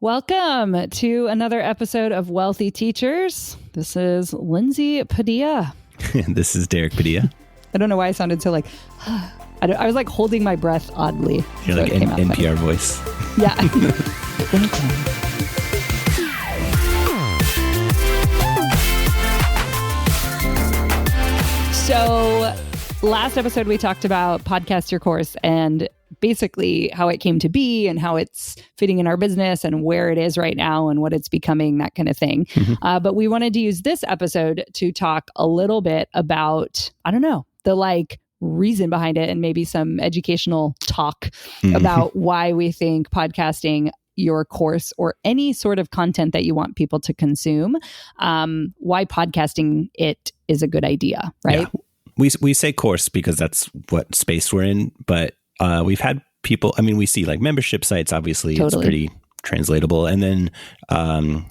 Welcome to another episode of Wealthy Teachers. This is Lindsay Padilla. This is Derek Padilla. I don't know why I sounded so like, I was like holding my breath oddly. You're so like an NPR voice. Yeah. So last episode, we talked about Podcast Your Course and basically how it came to be and how it's fitting in our business and where it is right now and what it's becoming, that kind of thing. Mm-hmm. But we wanted to use this episode to talk a little bit about, the reason behind it and maybe some educational talk about why we think podcasting your course or any sort of content that you want people to consume, why podcasting it is a good idea, right? Yeah. We say course because that's what space we're in, but we've had people, we see like membership sites, obviously. Totally. It's pretty translatable. And then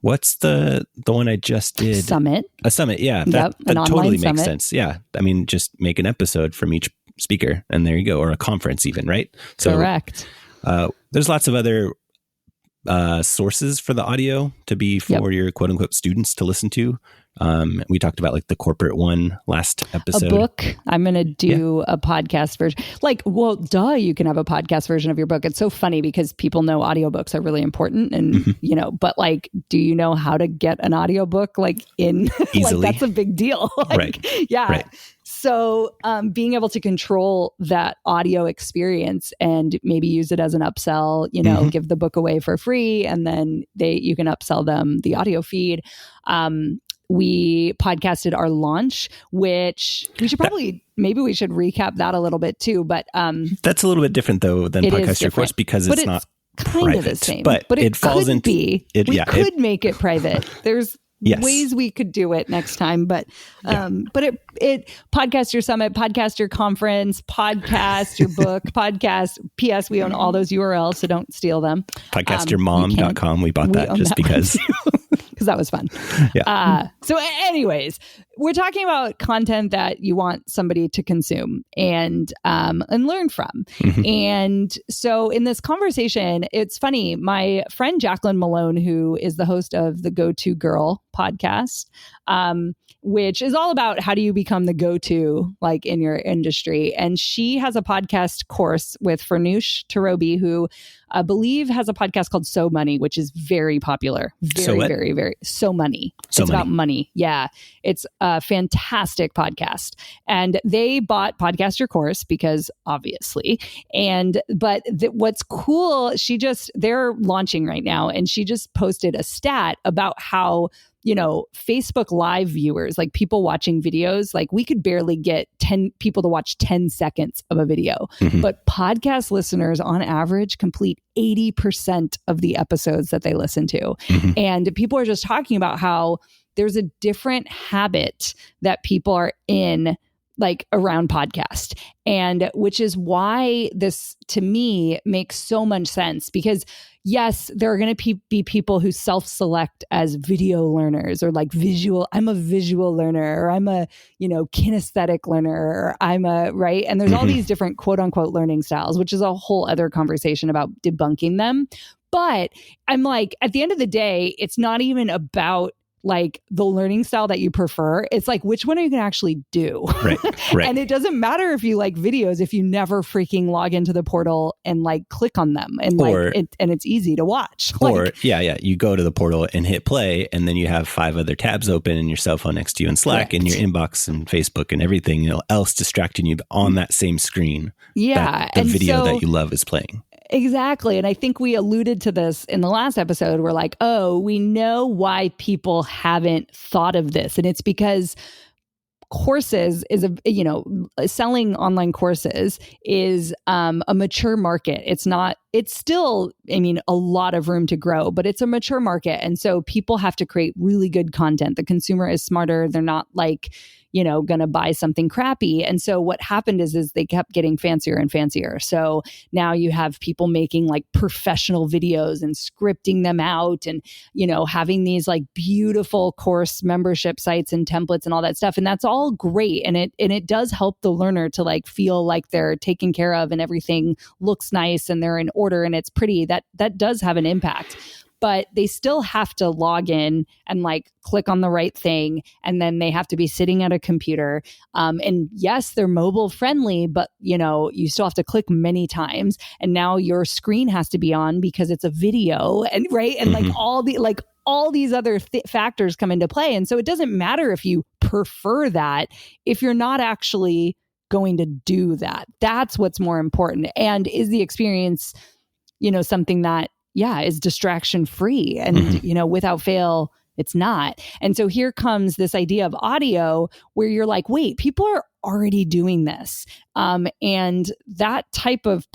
what's the one I just did? Summit. A summit, yeah. That totally makes sense. Yeah. Just make an episode from each speaker and there you go. Or a conference even, right? So, correct. There's lots of other sources for the audio to be for your quote unquote students to listen to. We talked about like the corporate one last episode. A book. I'm going to do a podcast version. You can have a podcast version of your book. It's so funny because people know audiobooks are really important and, but do you know how to get an audiobook in easily? That's a big deal. Right. Yeah. Right. So being able to control that audio experience and maybe use it as an upsell, give the book away for free and then you can upsell them the audio feed. We podcasted our launch, which we should maybe we should recap that a little bit too. But that's a little bit different though than Podcast Your Course because it's not kind private, of the same. But it falls into it. We could make it private. There's yes. ways we could do it next time, but it podcast your summit, podcast your conference, podcast your book, podcast. P.S. We own all those URLs, so don't steal them. Podcastyourmom.com. We bought that just because. Because that was fun. Yeah. So anyways, we're talking about content that you want somebody to consume and learn from. Mm-hmm. And so in this conversation, it's funny. My friend Jacqueline Malone, who is the host of the Go-To Girl podcast, which is all about how do you become the go-to in your industry. And she has a podcast course with Farnoosh Tarobi, who I believe has a podcast called So Money, which is very popular. Very, very. So Money. It's about money. Yeah. It's a fantastic podcast. And they bought Podcast Your Course because obviously. But what's cool, they're launching right now. And she just posted a stat about how Facebook Live viewers, people watching videos, we could barely get 10 people to watch 10 seconds of a video. Mm-hmm. But podcast listeners on average complete 80% of the episodes that they listen to. Mm-hmm. And people are just talking about how there's a different habit that people are in around podcast. And which is why this to me makes so much sense because yes, there are going to be people who self-select as video learners or visual. I'm a visual learner or I'm a, kinesthetic learner or I'm right. And there's all these different quote unquote learning styles, which is a whole other conversation about debunking them. But I'm at the end of the day, it's not even about the learning style that you prefer. It's which one are you going to actually do? Right. And it doesn't matter if you like videos, if you never freaking log into the portal and click on them and and it's easy to watch. You go to the portal and hit play and then you have 5 other tabs open and your cell phone next to you and Slack and your inbox and Facebook and everything else distracting you on that same screen. Yeah. The video that you love is playing. Exactly. And I think we alluded to this in the last episode. We're we know why people haven't thought of this. And it's because courses is selling online courses is a mature market. It's still, a lot of room to grow, but it's a mature market. And so people have to create really good content. The consumer is smarter. They're not going to buy something crappy. And so what happened is they kept getting fancier and fancier. So now you have people making like professional videos and scripting them out and, having these like beautiful course membership sites and templates and all that stuff. And that's all great. And it does help the learner to like feel like they're taken care of and everything looks nice and they're in order and it's pretty. That does have an impact. But they still have to log in and like click on the right thing. And then they have to be sitting at a computer. And yes, they're mobile friendly, but you still have to click many times. And now your screen has to be on because it's a video and right. And all these other factors come into play. And so it doesn't matter if you prefer that, if you're not actually going to do that. That's what's more important. And is the experience, something that, is distraction free. And, without fail, it's not. And so here comes this idea of audio where you're like, wait, people are already doing this. And that type of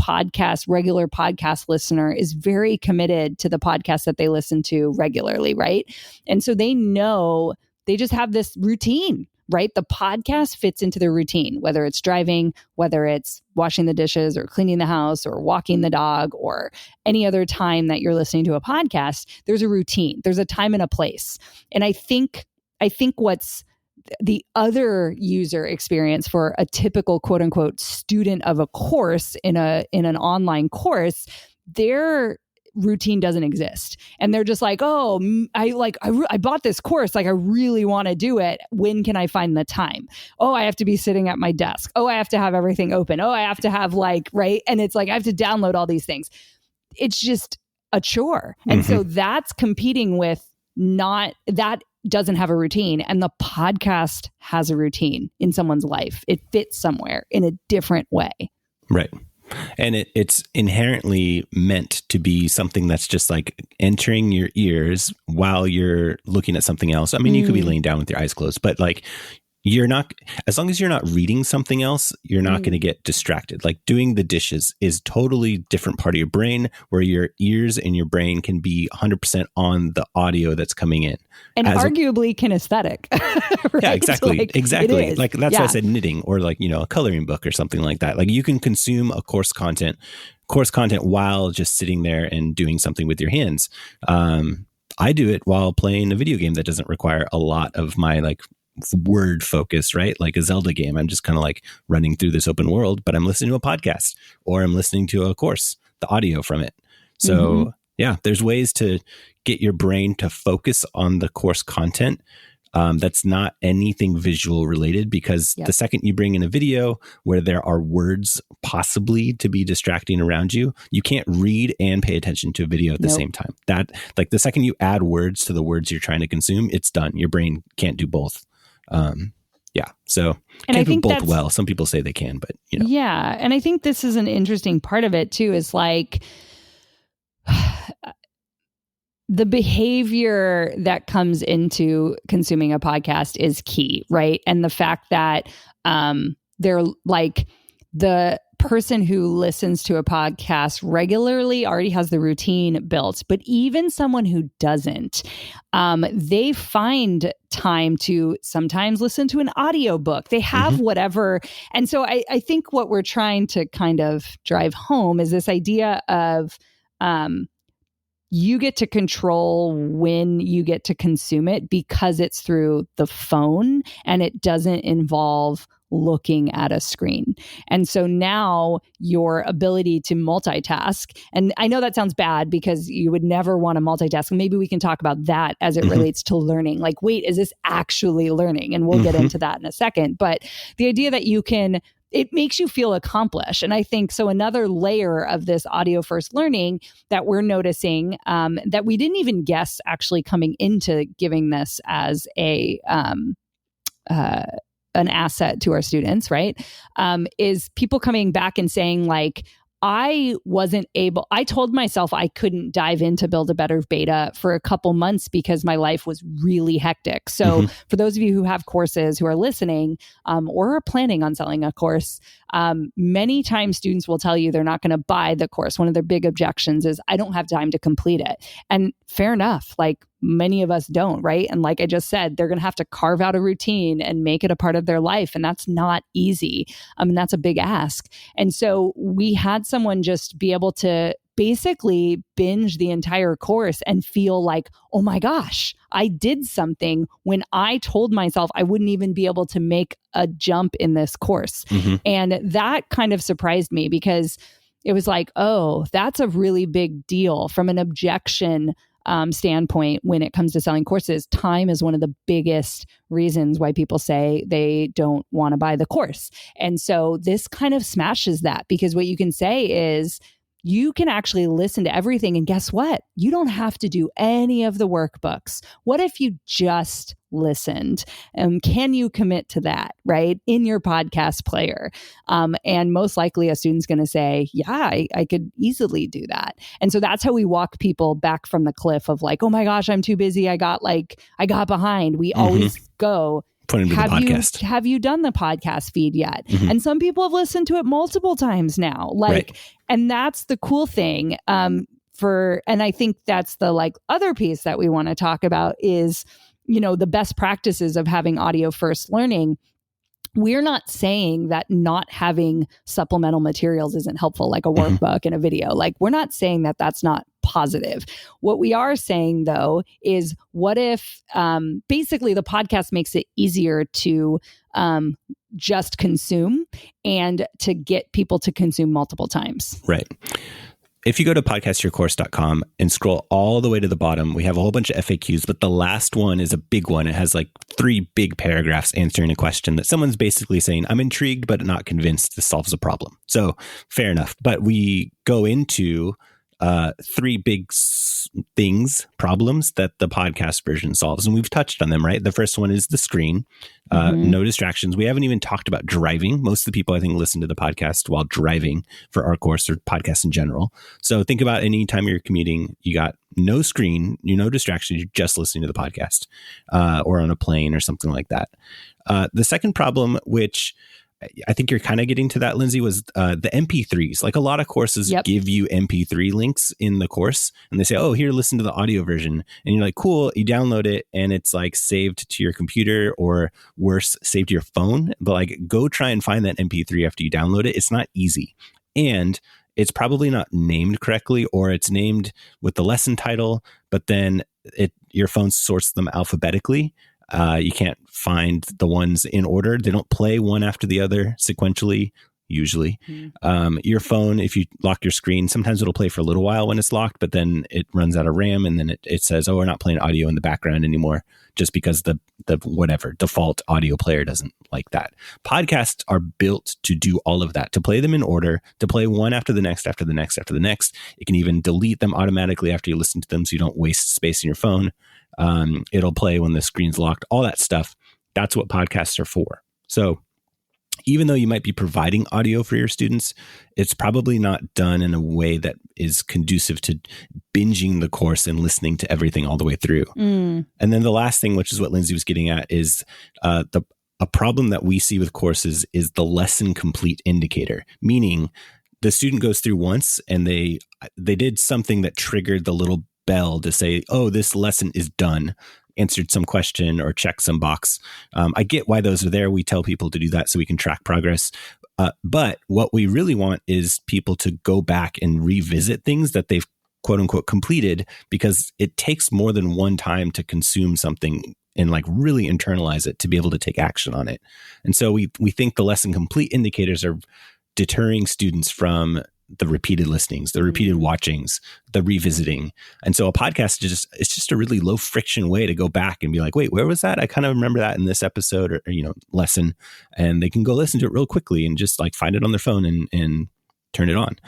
regular podcast listener is very committed to the podcast that they listen to regularly, right? And so they know they just have this routine, right? The podcast fits into their routine, whether it's driving, whether it's washing the dishes or cleaning the house or walking the dog or any other time that you're listening to a podcast. There's a routine. There's a time and a place. And I think what's the other user experience for a typical quote unquote student of a course in an online course, their routine doesn't exist. And they're just like, oh, I bought this course. Like, I really want to do it. When can I find the time? Oh, I have to be sitting at my desk. Oh, I have to have everything open. Oh, I have to have right. And it's like, I have to download all these things. It's just a chore. And so that's competing with that doesn't have a routine. And the podcast has a routine in someone's life. It fits somewhere in a different way. Right. And it's inherently meant to be something that's just like entering your ears while you're looking at something else. I mean, you could be laying down with your eyes closed, but like you're not, as long as you're not reading something else, you're not going to get distracted. Like doing the dishes is totally different part of your brain where your ears and your brain can be 100% on the audio that's coming in. And arguably kinesthetic. Right? Yeah, exactly. Like, exactly. Like that's why I said knitting or like, a coloring book or something like that. Like you can consume a course content while just sitting there and doing something with your hands. I do it while playing a video game that doesn't require a lot of my like word focus, right? Like a Zelda game. I'm just kind of like running through this open world, but I'm listening to a podcast or I'm listening to a course, the audio from it. So yeah, there's ways to get your brain to focus on the course content. That's not anything visual related because the second you bring in a video where there are words possibly to be distracting around you, you can't read and pay attention to a video at the same time. That like the second you add words to the words you're trying to consume, it's done. Your brain can't do both. So and I think do both well. Some people say they can, but Yeah. And I think this is an interesting part of it too, is like the behavior that comes into consuming a podcast is key, right? And the fact that they're like the person who listens to a podcast regularly already has the routine built, but even someone who doesn't, they find time to sometimes listen to an audiobook. They have whatever. And so I think what we're trying to kind of drive home is this idea of you get to control when you get to consume it because it's through the phone and it doesn't involve looking at a screen. And so now your ability to multitask, and I know that sounds bad because you would never want to multitask. And maybe we can talk about that as it relates to learning. Like, wait, is this actually learning? And we'll get into that in a second. But the idea that it makes you feel accomplished. And I think so another layer of this audio first learning that we're noticing that we didn't even guess actually coming into giving this as an asset to our students, right? Is people coming back and saying like, I told myself I couldn't dive into Build a Better beta for a couple months because my life was really hectic. So for those of you who have courses who are listening or are planning on selling a course, many times students will tell you they're not going to buy the course. One of their big objections is I don't have time to complete it. And fair enough. Like many of us don't, right? And like I just said, they're going to have to carve out a routine and make it a part of their life. And that's not easy. I mean, that's a big ask. And so we had someone just be able to basically binge the entire course and feel like, oh my gosh, I did something when I told myself I wouldn't even be able to make a jump in this course. And that kind of surprised me because it was like, oh, that's a really big deal from an objection standpoint when it comes to selling courses. Time is one of the biggest reasons why people say they don't want to buy the course. And so this kind of smashes that, because what you can say is, you can actually listen to everything. And guess what? You don't have to do any of the workbooks. What if you just listened? Can you commit to that, right? In your podcast player? And most likely a student's going to say, yeah, I could easily do that. And so that's how we walk people back from the cliff of like, oh my gosh, I'm too busy. I got behind. We always go, have you done the podcast feed yet? And some people have listened to it multiple times now. And that's the cool thing. And I think that's the like other piece that we want to talk about is, the best practices of having audio first learning. We're not saying that not having supplemental materials isn't helpful, like a workbook and a video. Like, we're not saying that that's not positive. What we are saying, though, is what if basically the podcast makes it easier to just consume and to get people to consume multiple times. Right. If you go to podcastyourcourse.com and scroll all the way to the bottom, we have a whole bunch of FAQs, but the last one is a big one. It has like 3 big paragraphs answering a question that someone's basically saying, I'm intrigued, but not convinced this solves a problem. So fair enough. But we go into 3 big problems that the podcast version solves. And we've touched on them, right? The first one is the screen, no distractions. We haven't even talked about driving. Most of the people, I think, listen to the podcast while driving for our course or podcasts in general. So think about any time you're commuting, you got no screen, no distractions, you're just listening to the podcast or on a plane or something like that. The second problem, which I think you're kind of getting to that, Lindsay, was the MP3s. Like, a lot of courses give you MP3 links in the course, and they say, oh, here, listen to the audio version. And you're like, cool, you download it and it's like saved to your computer, or worse, saved to your phone. But like, go try and find that MP3 after you download it. It's not easy. And it's probably not named correctly, or it's named with the lesson title, but then your phone sorts them alphabetically. You can't find the ones in order. They don't play one after the other sequentially, usually. Your phone, if you lock your screen, sometimes it'll play for a little while when it's locked, but then it runs out of RAM, and then it says, oh, we're not playing audio in the background anymore, just because the whatever default audio player doesn't like that. Podcasts are built to do all of that, to play them in order, to play one after the next, after the next, after the next. It can even delete them automatically after you listen to them, so you don't waste space in your phone. It'll play when the screen's locked, all that stuff. That's what podcasts are for. So even though you might be providing audio for your students, it's probably not done in a way that is conducive to binging the course and listening to everything all the way through. And then the last thing, which is what Lindsay was getting at, is a problem that we see with courses is the lesson complete indicator, meaning the student goes through once and they did something that triggered the little bell to say, oh, this lesson is done, answered some question or checked some box. I get why those are there. We tell people to do that so we can track progress. But what we really want is people to go back and revisit things that they've quote unquote completed, because it takes more than one time to consume something and like really internalize it to be able to take action on it. And so we think the lesson complete indicators are deterring students from the repeated listenings, the repeated watchings, the revisiting. And so a podcast is just a really low friction way to go back and be like, wait, where was that? I kind of remember that in this episode or lesson. And they can go listen to it real quickly and just like find it on their phone and turn it on.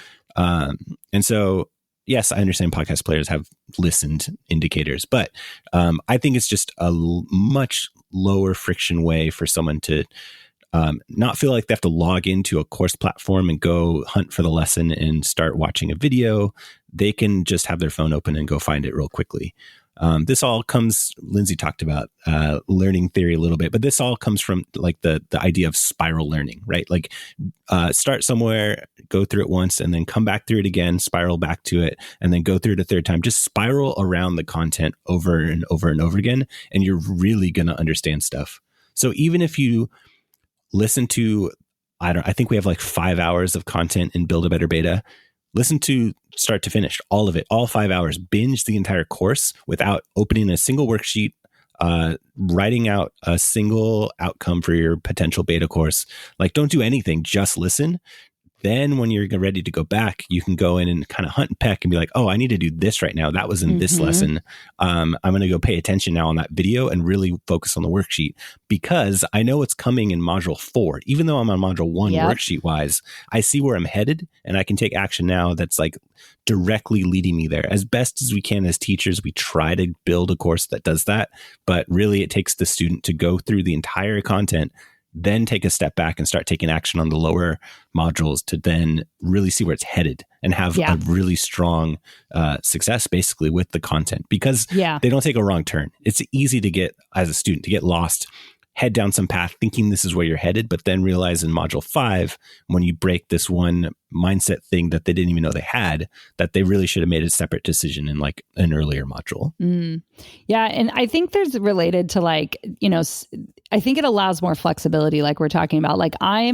And so, yes, I understand podcast players have listened indicators, but I think it's just a much lower friction way for someone to not feel like they have to log into a course platform and go hunt for the lesson and start watching a video. They can just have their phone open and go find it real quickly. This all comes, Lindsay talked about learning theory a little bit, but this all comes from like the idea of spiral learning, right? Like start somewhere, go through it once, and then come back through it again, spiral back to it, and then go through it a third time. Just spiral around the content over and over and over again, and you're really going to understand stuff. So even if you listen to, I think we have like 5 hours of content in Build a Better Beta. Listen to start to finish, all of it, all 5 hours. Binge the entire course without opening a single worksheet, writing out a single outcome for your potential beta course. Like, don't do anything, just listen. Then when you're ready to go back, you can go in and kind of hunt and peck and be like, oh, I need to do this right now. That was in this lesson. I'm going to go pay attention now on that video and really focus on the worksheet, because I know what's coming in module 4. Even though I'm on module 1 worksheet wise, I see where I'm headed and I can take action now that's like directly leading me there. As best as we can as teachers, we try to build a course that does that. But really, it takes the student to go through the entire content, then take a step back and start taking action on the lower modules to then really see where it's headed and have a really strong success basically with the content, because they don't take a wrong turn. It's easy to get, as a student, to get lost, head down some path thinking this is where you're headed, but then realize in module 5, when you break this one mindset thing that they didn't even know they had, that they really should have made a separate decision in like an earlier module. Yeah. And I think there's related to like, I think it allows more flexibility, like we're talking about. Like I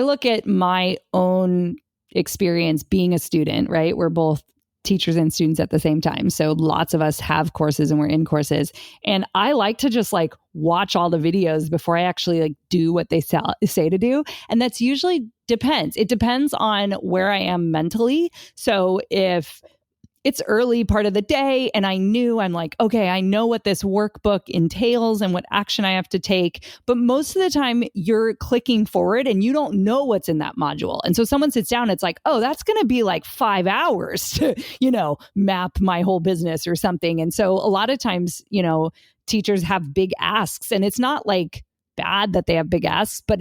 look at my own experience being a student, right? We're both teachers and students at the same time. So lots of us have courses and we're in courses. And I like to just like watch all the videos before I actually like do what they say to do. And that's usually depends. It depends on where I am mentally. So if it's early part of the day and I'm like, okay, I know what this workbook entails and what action I have to take. But most of the time you're clicking forward and you don't know what's in that module. And so someone sits down, it's like, oh, that's going to be like 5 hours to, map my whole business or something. And so a lot of times, teachers have big asks, and it's not like bad that they have big asks, but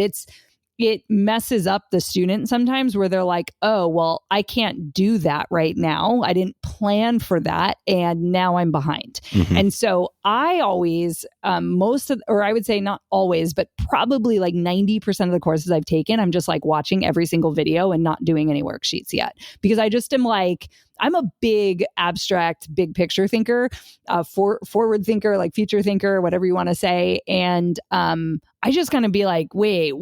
it messes up the student sometimes, where they're like, oh, well, I can't do that right now. I didn't plan for that. And now I'm behind. And so I always, I would say not always, but probably like 90% of the courses I've taken, I'm just like watching every single video and not doing any worksheets yet, because I just am like, I'm a big abstract, big picture thinker, forward thinker, like future thinker, whatever you want to say. And I just kind of be like, wait,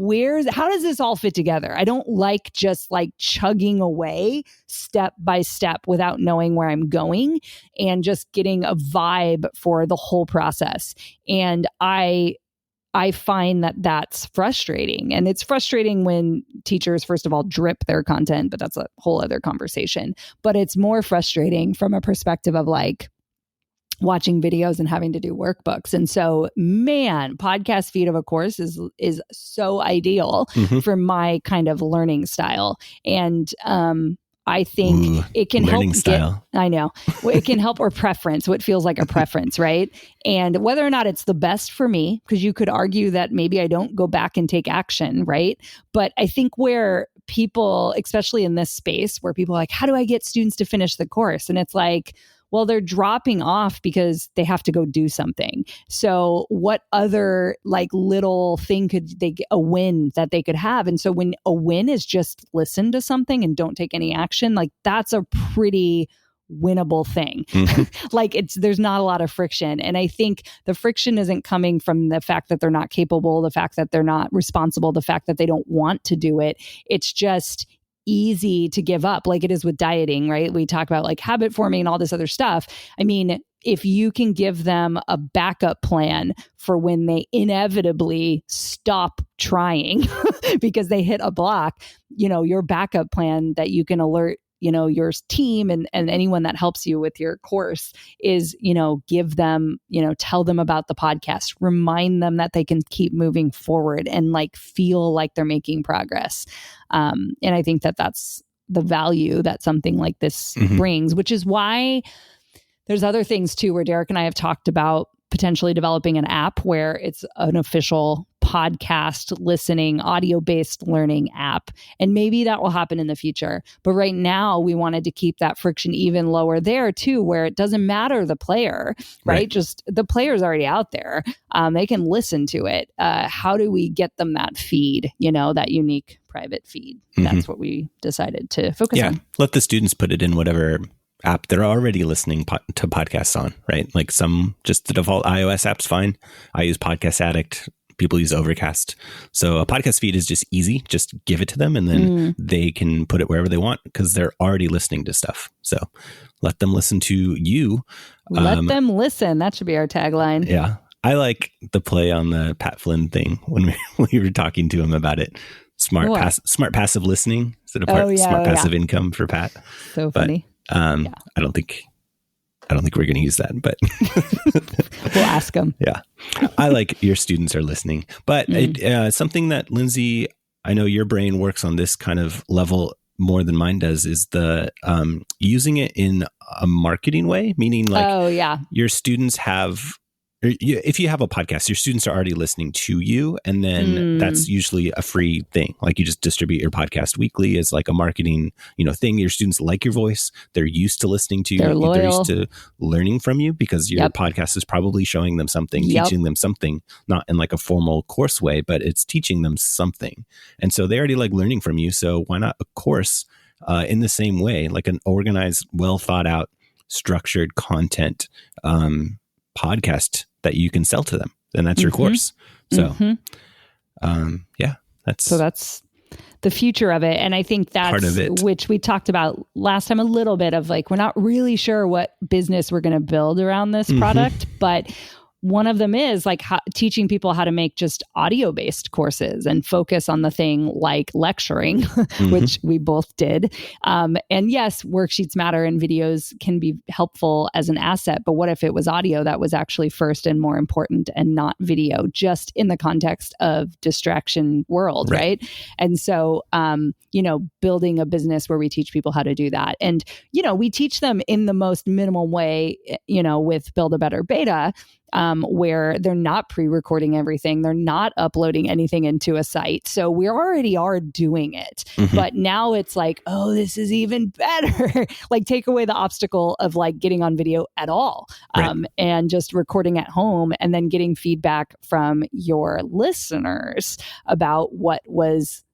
how does this all fit together? I don't like just like chugging away step by step without knowing where I'm going and just getting a vibe for the whole process. And I find that that's frustrating. And it's frustrating when teachers, first of all, drip their content, but that's a whole other conversation. But it's more frustrating from a perspective of like watching videos and having to do workbooks. And so, man, podcast feed of a course is so ideal for my kind of learning style. And I think it can help I know. Well, it can help, or preference, what feels like a preference, right? And whether or not it's the best for me, because you could argue that maybe I don't go back and take action, right? But I think where people, especially in this space, where people are like, how do I get students to finish the course? And it's like, well, they're dropping off because they have to go do something. So what other like little thing could they get, a win that they could have? And so when a win is just listen to something and don't take any action, like that's a pretty winnable thing. Like there's not a lot of friction. And I think the friction isn't coming from the fact that they're not capable, the fact that they're not responsible, the fact that they don't want to do it. It's just easy to give up, like it is with dieting, right? We talk about like habit forming and all this other stuff. I mean, if you can give them a backup plan for when they inevitably stop trying because they hit a block, your backup plan that you can alert your team and anyone that helps you with your course is, give them, tell them about the podcast, remind them that they can keep moving forward and like feel like they're making progress. And I think that that's the value that something like this brings, which is why there's other things too, where Derek and I have talked about potentially developing an app where it's an official podcast listening, audio-based learning app. And maybe that will happen in the future. But right now, we wanted to keep that friction even lower there too, where it doesn't matter the player, right? Just the player's already out there. They can listen to it. How do we get them that feed, that unique private feed? That's what we decided to focus on. Let the students put it in whatever app they're already listening to podcasts on, right? Like just the default iOS app's fine. I use Podcast Addict. People use Overcast. So a podcast feed is just easy. Just give it to them and then they can put it wherever they want because they're already listening to stuff. So let them listen to you. Let them listen. That should be our tagline. Yeah. I like the play on the Pat Flynn thing when we were talking to him about it. Smart passive listening instead of smart passive income for Pat. So funny. I don't think we're going to use that, but we'll ask them. Yeah. I like your students are listening, but something that Lindsay, I know your brain works on this kind of level more than mine does, is the using it in a marketing way, meaning like your students have, if you have a podcast, your students are already listening to you, and then that's usually a free thing. Like you just distribute your podcast weekly as like a marketing, thing. Your students like your voice. They're used to listening to you. They're loyal. They're used to learning from you because your podcast is probably showing them something, teaching them something, not in like a formal course way, but it's teaching them something. And so they already like learning from you. So why not a course in the same way, like an organized, well thought out, structured content podcast that you can sell to them, and that's your course. So, that's the future of it. And I think that's part of it, which we talked about last time a little bit of like, we're not really sure what business we're going to build around this product, but one of them is like teaching people how to make just audio-based courses and focus on the thing like lecturing, which we both did. And yes, worksheets matter and videos can be helpful as an asset. But what if it was audio that was actually first and more important and not video, just in the context of distraction world, right? And so, building a business where we teach people how to do that. And, we teach them in the most minimal way, with Build a Better Beta, where they're not pre-recording everything. They're not uploading anything into a site. So we already are doing it. But now it's like, oh, this is even better. Like take away the obstacle of like getting on video at all, and just recording at home and then getting feedback from your listeners about what was,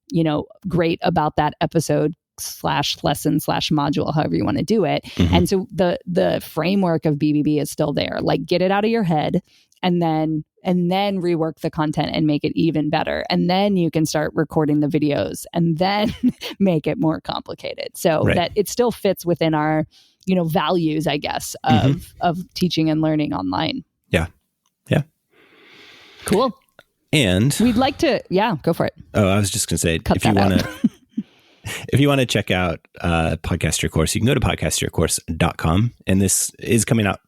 great about that episode /lesson /module, however you want to do it. And so the framework of BBB is still there. Like get it out of your head and then rework the content and make it even better. And then you can start recording the videos and then make it more complicated. So that it still fits within our, values, I guess, of teaching and learning online. Yeah. Yeah. Cool. And we'd like to, go for it. Oh, I was just going to say, if you want to check out Podcast Your Course, you can go to podcastyourcourse.com. And this is coming out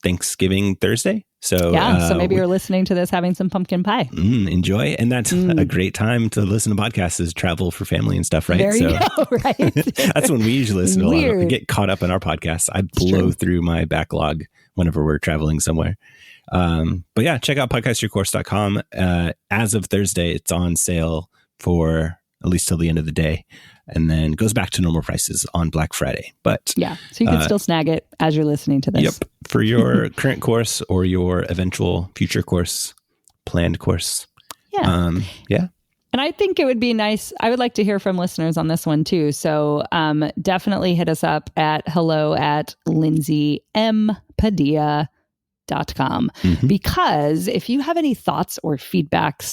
Thanksgiving Thursday. So so maybe you're listening to this having some pumpkin pie. Enjoy. And that's a great time to listen to podcasts, is travel for family and stuff, right? There you go, right? That's when we usually listen to a lot of, get caught up in our podcasts. I blow through my backlog whenever we're traveling somewhere. But yeah, check out podcastyourcourse.com. As of Thursday, it's on sale for at least till the end of the day, and then goes back to normal prices on Black Friday. But so you can still snag it as you're listening to this. Yep, for your current course or your eventual future course, planned course. And I think it would be nice. I would like to hear from listeners on this one too. So definitely hit us up at hello@lindsayMpadilla.com, because if you have any thoughts or feedback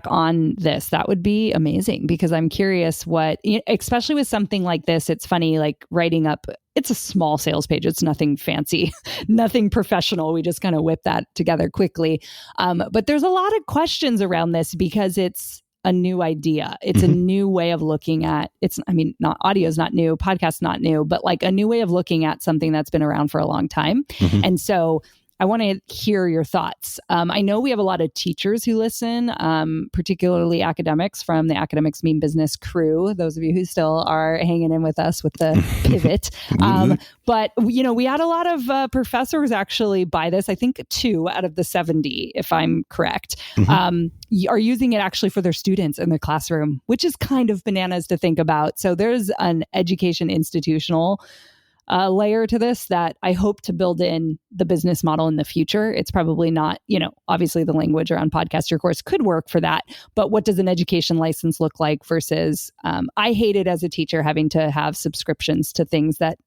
on this, that would be amazing, because I'm curious especially with something like this. It's funny, like writing up, it's a small sales page. It's nothing fancy, nothing professional. We just kind of whip that together quickly. But there's a lot of questions around this because it's a new idea. It's a new way of looking at not audio is not new, podcast not new, but like a new way of looking at something that's been around for a long time. And so I want to hear your thoughts. I know we have a lot of teachers who listen, particularly academics from the Academics Mean Business crew. Those of you who still are hanging in with us with the pivot. But, you know, we had a lot of professors actually buy this. I think 2 out of the 70, if I'm correct, are using it actually for their students in the classroom, which is kind of bananas to think about. So there's an education institutional layer to this that I hope to build in the business model in the future. It's probably not, you know, obviously the language around Podcast Your Course could work for that, but what does an education license look like versus, I hate it as a teacher having to have subscriptions to things that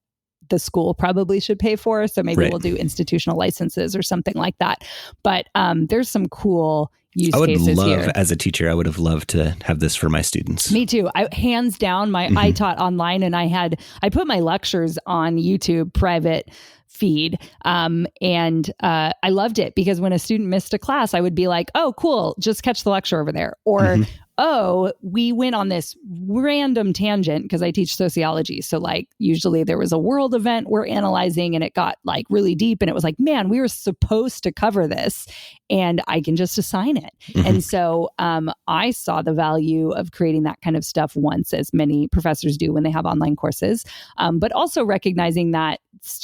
the school probably should pay for. So maybe we'll do institutional licenses or something like that. But there's some cool use cases here. As a teacher, I would have loved to have this for my students. Me too. Hands down, I taught online, and I put my lectures on YouTube private feed. And I loved it because when a student missed a class, I would be like, oh, cool, just catch the lecture over there. Or, oh, we went on this random tangent because I teach sociology. So like usually there was a world event we're analyzing and it got like really deep and it was like, man, we were supposed to cover this and I can just assign it. And so I saw the value of creating that kind of stuff once, as many professors do when they have online courses, but also recognizing that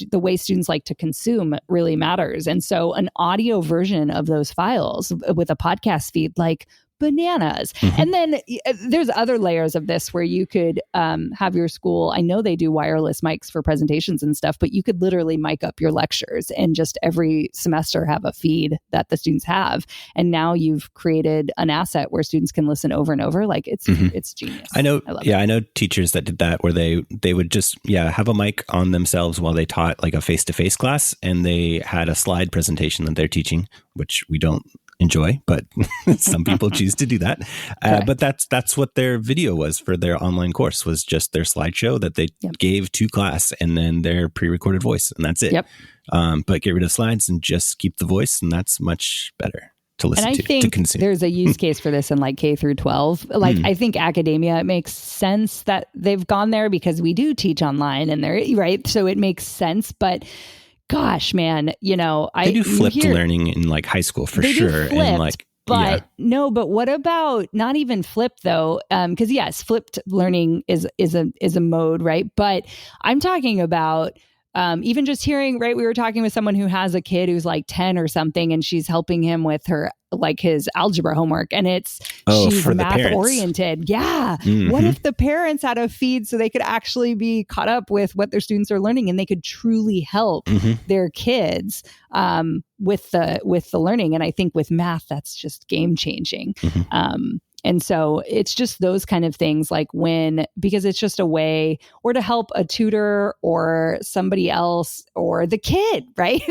the way students like to consume really matters. And so an audio version of those files with a podcast feed, like bananas. And then there's other layers of this where you could have your school. I know they do wireless mics for presentations and stuff, but you could literally mic up your lectures and just every semester have a feed that the students have. And now you've created an asset where students can listen over and over. Like it's genius. I know. I know teachers that did that where they would just have a mic on themselves while they taught like a face-to-face class, and they had a slide presentation that they're teaching, which we don't enjoy, but some people choose to do that. But that's what their video was for their online course, was just their slideshow that they gave to class and then their pre-recorded voice, and that's it. But get rid of slides and just keep the voice, and that's much better to listen and I think consume. There's a use case for this in like K through 12. Like I think academia, it makes sense that they've gone there because we do teach online and they're right. So it makes sense, but gosh, man, you know, they do flipped learning in like high school for sure. And like, but what about not even flipped though? Because yes, flipped learning is a mode, right? But I'm talking about even just hearing, right? We were talking with someone who has a kid who's like 10 or something, and she's helping him with her, like his algebra homework, and she's math oriented. Yeah. What if the parents had a feed so they could actually be caught up with what their students are learning and they could truly help their kids with the learning? And I think with math, that's just game changing. And so it's just those kind of things, like because it's just a way, or to help a tutor or somebody else or the kid, right?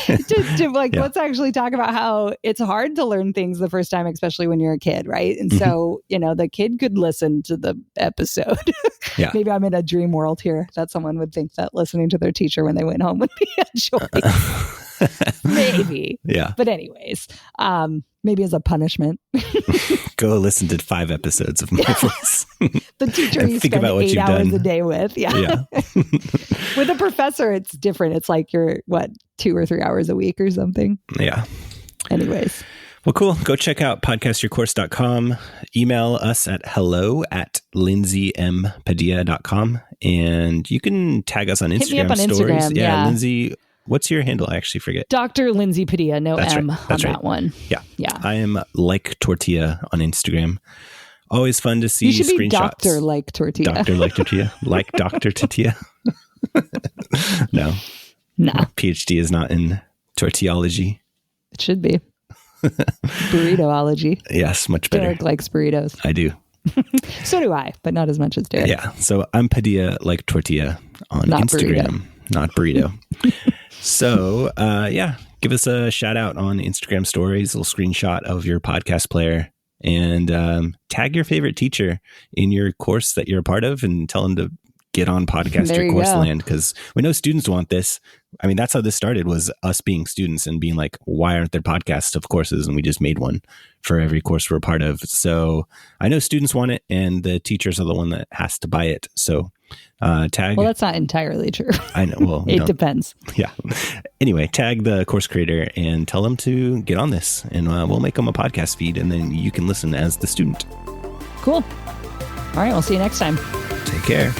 Let's actually talk about how it's hard to learn things the first time, especially when you're a kid, right? And so, you know, the kid could listen to the episode. Maybe I'm in a dream world here that someone would think that listening to their teacher when they went home would be a joy. Maybe. But anyways, maybe as a punishment. Go listen to 5 episodes of my voice. The teacher you spend 8 hours a day with. With a professor, it's different. It's like you're 2 or 3 hours a week or something. Anyways. Well, cool. Go check out podcastyourcourse.com. Email us at hello@lindsayMpadilla.com. And you can tag us on Instagram. Hit me up on stories. Instagram. Lindsay, what's your handle? I actually forget. Dr. Lindsay Padilla, no That's M right. on that one. Yeah. I am Like Tortilla on Instagram. Always fun to see you should screenshots. Be Dr. Like Tortilla. Dr. Like Tortilla. Like Dr. Tortilla. No. Nah. PhD is not in tortillology. It should be. Burritoology. Yes, much better. Derek likes burritos. I do. So do I, but not as much as Derek. Yeah. So I'm Padilla Like Tortilla on Instagram. Not burrito. So, give us a shout out on Instagram stories, a little screenshot of your podcast player, and tag your favorite teacher in your course that you're a part of and tell them to get on Podcast Your Course land, because we know students want this. I mean, that's how this started, was us being students and being like, why aren't there podcasts of courses? And we just made one for every course we're a part of. So I know students want it, and the teachers are the one that has to buy it. So Tag. Well, that's not entirely true. I know. Well, it depends. Yeah. Anyway, tag the course creator and tell them to get on this, and we'll make them a podcast feed, and then you can listen as the student. Cool. All right. We'll see you next time. Take care.